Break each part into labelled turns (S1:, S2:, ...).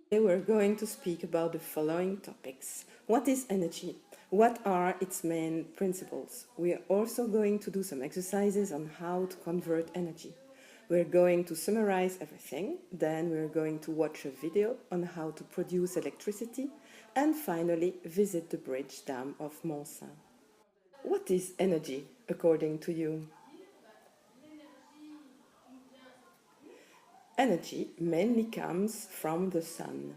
S1: Today we're going to speak about the following topics. What is energy? What are its main principles? We are also going to do some exercises on how to convert energy. We're going to summarize everything, then we're going to watch a video on how to produce electricity, and finally visit the bridge dam of Mont-Saint. What is energy, according to you? Energy mainly comes from the sun.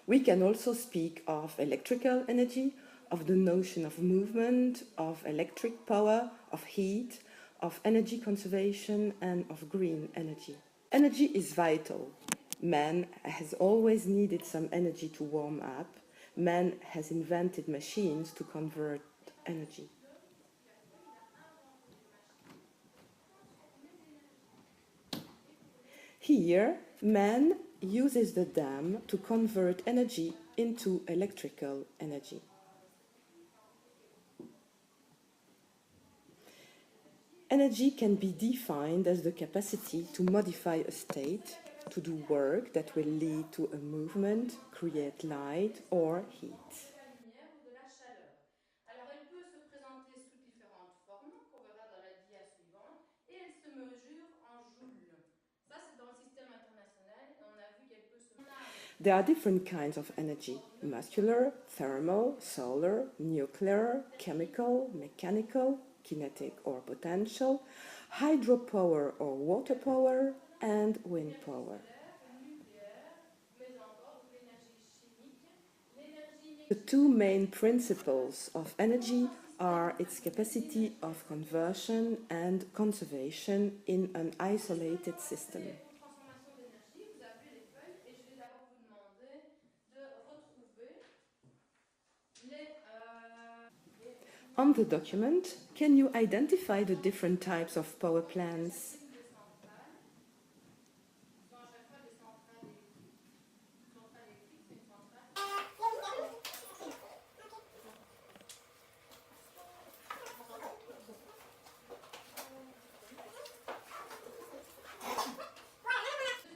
S1: We can also speak of electrical energy, of the notion of movement, of electric power, of heat, of energy conservation, and of green energy. Energy is vital. Man has always needed some energy to warm up. Man has invented machines to convert energy. Here, man uses the dam to convert energy into electrical energy. Energy can be defined as the capacity to modify a state, to do work that will lead to a movement, create light or heat.
S2: De la chaleur. Alors elle peut se présenter sous différentes formes qu'on verra dans la dia suivante et elle se mesure en joules. Ça c'est dans le système international et on a vu qu'elle peut se...
S1: There are different kinds of energy: muscular, thermal, solar, nuclear, chemical, mechanical, kinetic or potential, hydropower or water power, and wind power. The two main principles of energy are its capacity of conversion and conservation in an isolated system. On the document, can you identify the different types of power plants?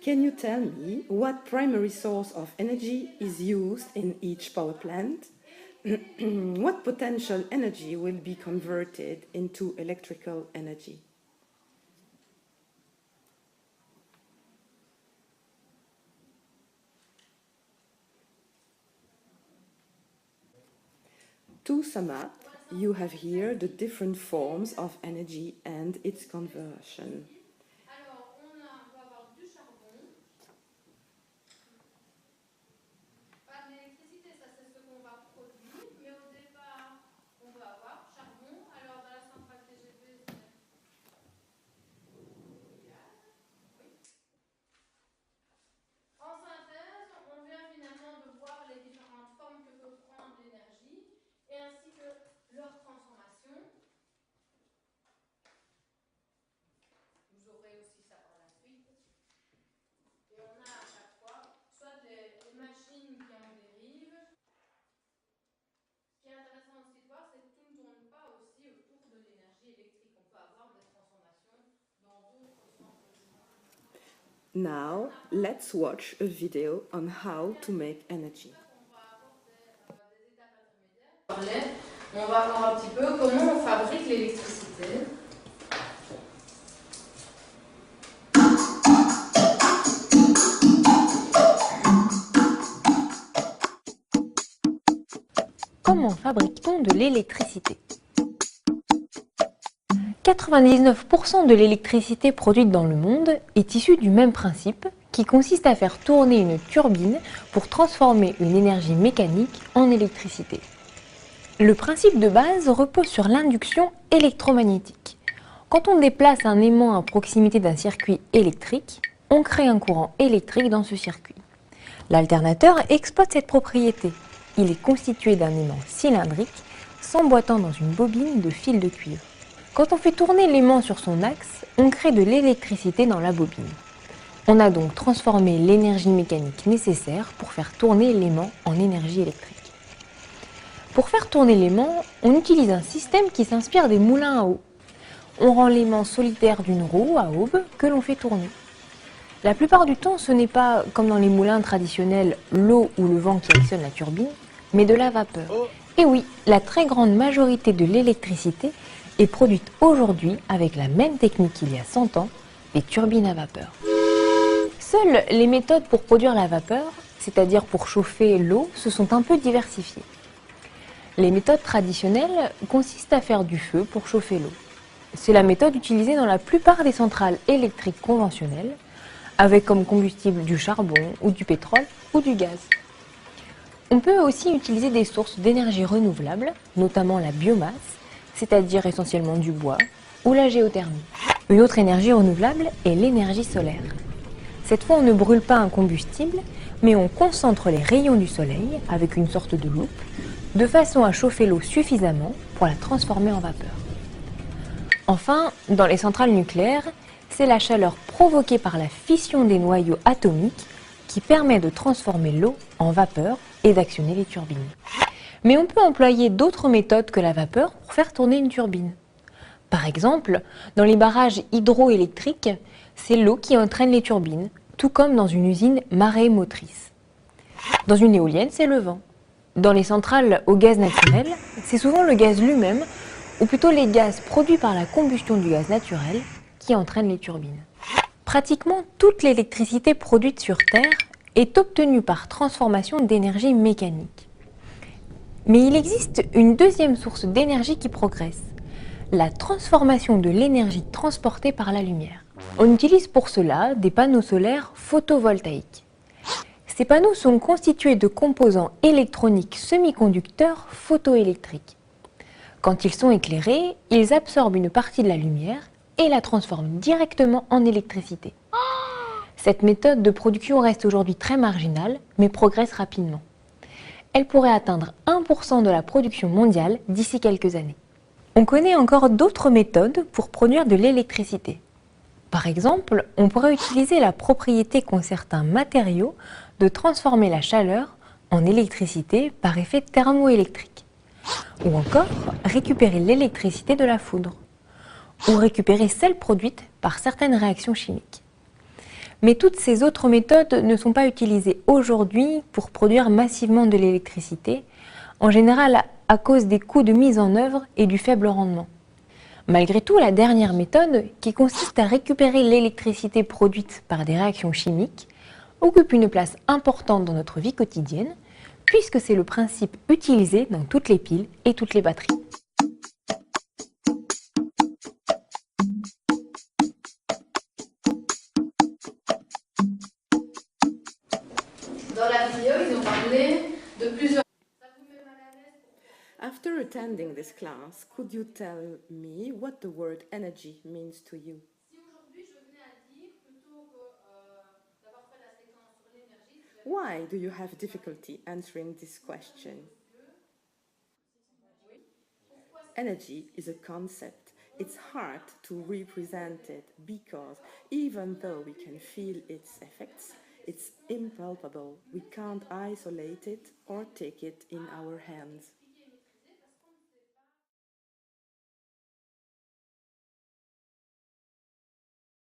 S1: Can you tell me what primary source of energy is used in each power plant? What potential energy will be converted into electrical energy? To sum up, you have here the different forms of energy and its conversion.
S2: Et ainsi que leur transformation. Vous aurez aussi ça par la suite. Et on a à chaque fois soit les machines qui en dérivent. Ce qui est intéressant aussi de voir, c'est que tout ne tourne pas aussi autour de l'énergie électrique. On peut avoir des transformations dans d'autres sens.
S1: Now, let's watch a video on how to make energy.
S2: On va voir un petit peu comment on fabrique l'électricité.
S3: Comment fabrique-t-on de l'électricité? 99% de l'électricité produite dans le monde est issue du même principe qui consiste à faire tourner une turbine pour transformer une énergie mécanique en électricité. Le principe de base repose sur l'induction électromagnétique. Quand on déplace un aimant à proximité d'un circuit électrique, on crée un courant électrique dans ce circuit. L'alternateur exploite cette propriété. Il est constitué d'un aimant cylindrique s'emboîtant dans une bobine de fil de cuivre. Quand on fait tourner l'aimant sur son axe, on crée de l'électricité dans la bobine. On a donc transformé l'énergie mécanique nécessaire pour faire tourner l'aimant en énergie électrique. Pour faire tourner l'aimant, on utilise un système qui s'inspire des moulins à eau. On rend l'aimant solitaire d'une roue à aube que l'on fait tourner. La plupart du temps, ce n'est pas, comme dans les moulins traditionnels, l'eau ou le vent qui actionne la turbine, mais de la vapeur. Et oui, la très grande majorité de l'électricité est produite aujourd'hui avec la même technique qu'il y a 100 ans, les turbines à vapeur. Seules les méthodes pour produire la vapeur, c'est-à-dire pour chauffer l'eau, se sont un peu diversifiées. Les méthodes traditionnelles consistent à faire du feu pour chauffer l'eau. C'est la méthode utilisée dans la plupart des centrales électriques conventionnelles, avec comme combustible du charbon ou du pétrole ou du gaz. On peut aussi utiliser des sources d'énergie renouvelables, notamment la biomasse, c'est-à-dire essentiellement du bois, ou la géothermie. Une autre énergie renouvelable est l'énergie solaire. Cette fois, on ne brûle pas un combustible, mais on concentre les rayons du soleil avec une sorte de loupe, de façon à chauffer l'eau suffisamment pour la transformer en vapeur. Enfin, dans les centrales nucléaires, c'est la chaleur provoquée par la fission des noyaux atomiques qui permet de transformer l'eau en vapeur et d'actionner les turbines. Mais on peut employer d'autres méthodes que la vapeur pour faire tourner une turbine. Par exemple, dans les barrages hydroélectriques, c'est l'eau qui entraîne les turbines, tout comme dans une usine marémotrice. Dans une éolienne, c'est le vent. Dans les centrales au gaz naturel, c'est souvent le gaz lui-même, ou plutôt les gaz produits par la combustion du gaz naturel, qui entraînent les turbines. Pratiquement toute l'électricité produite sur Terre est obtenue par transformation d'énergie mécanique. Mais il existe une deuxième source d'énergie qui progresse, la transformation de l'énergie transportée par la lumière. On utilise pour cela des panneaux solaires photovoltaïques. Ces panneaux sont constitués de composants électroniques semi-conducteurs photoélectriques. Quand ils sont éclairés, ils absorbent une partie de la lumière et la transforment directement en électricité. Cette méthode de production reste aujourd'hui très marginale, mais progresse rapidement. Elle pourrait atteindre 1% de la production mondiale d'ici quelques années. On connaît encore d'autres méthodes pour produire de l'électricité. Par exemple, on pourrait utiliser la propriété qu'ont certains matériaux de transformer la chaleur en électricité par effet thermoélectrique. Ou encore récupérer l'électricité de la foudre. Ou récupérer celle produite par certaines réactions chimiques. Mais toutes ces autres méthodes ne sont pas utilisées aujourd'hui pour produire massivement de l'électricité, en général à cause des coûts de mise en œuvre et du faible rendement. Malgré tout, la dernière méthode, qui consiste à récupérer l'électricité produite par des réactions chimiques, occupe une place importante dans notre vie quotidienne, puisque c'est le principe utilisé dans toutes les piles et toutes les batteries.
S2: Dans la vidéo, ils ont parlé de plusieurs...
S1: After attending this class, could you tell me what the word energy means to you?
S2: Si aujourd'hui je venais à dire, plutôt que d'avoir fait la séquence sur l'énergie,
S1: Why do you have difficulty answering this question? Energy is a concept. It's hard to represent it because even though we can feel its effects, it's impalpable. We can't isolate it or take it in our hands.